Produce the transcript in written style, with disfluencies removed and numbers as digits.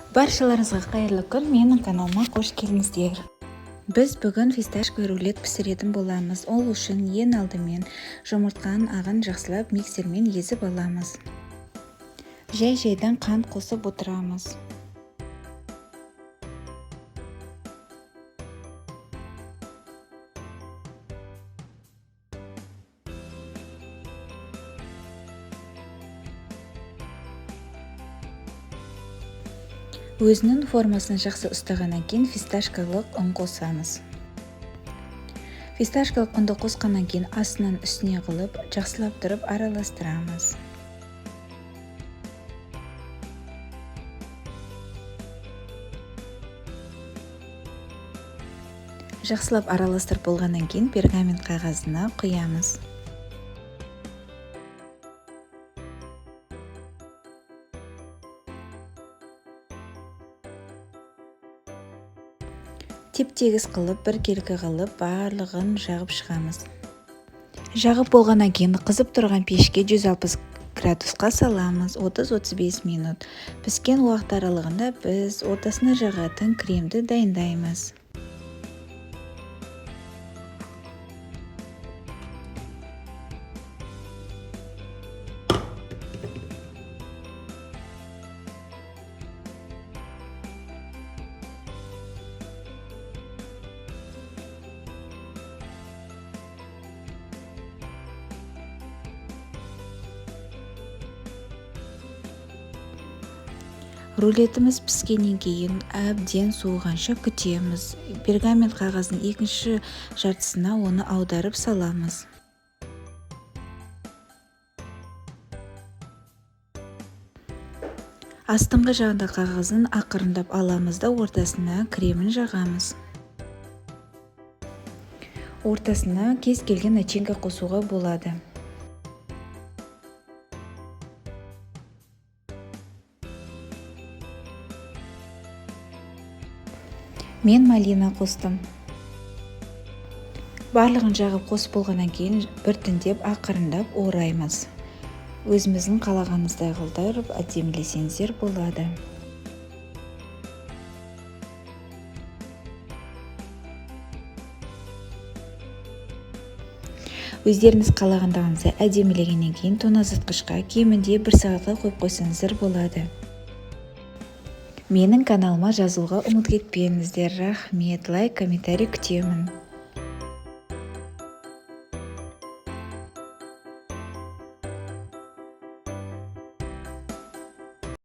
Баршаларыңызға қайырлы күн, менің каналыма қош келдіңіздер. Біз бүгін фисташка рулет пісіретін боламыз. Ол үшін ең алдымен жұмыртқаның ағын жақсылап миксермен езіп аламыз. Жай-жайдан қант қосып отырамыз. Өзінің формасын жақсы ұстағаннан кейін фисташкалық ұн қосамыз. Фисташкалық ұнды қосқаннан кейін астынан үстіне қылып, жақсылап тұрып араластырамыз. Жақсылап араластырып болғаннан кейін пергамент қағазына құямыз. Теп-тегіс қылып, біркелкі қылып, барлығын жағып шығамыз. Жағып болғаннан кейін қызып тұрған пешке 160 градусқа саламыз. 30-35 минут. Піскен уақыт аралығында біз ортасына жағатын кремді дайындаймыз. Рулетіміз піскеннен кейін әбден суығанша күтеміз. Пергамент қағазының екінші жартысына оны аударып саламыз. Астыңғы жағында қағазын ақырындап аламыз да ортасына кремін жағамыз. Ортасына кез келген начинка қосуға болады. Мен малина қостым. Барлығын жағып қосып болғаннан кейін біртіндеп ақырындап ораймыз. Өзіміздің қалағанымыздай қылдырып әдемілесеңіздер болады. Өздеріңіз қалағандағынызды әдемілегеннен кейін тоңазытқышқа кемінде 1 сағатқа қойып қойсаңыздар болады. Менің каналыма жазылуға ұмытып кетпеңіздер. Рахмет, лайк, комментарий күтемін.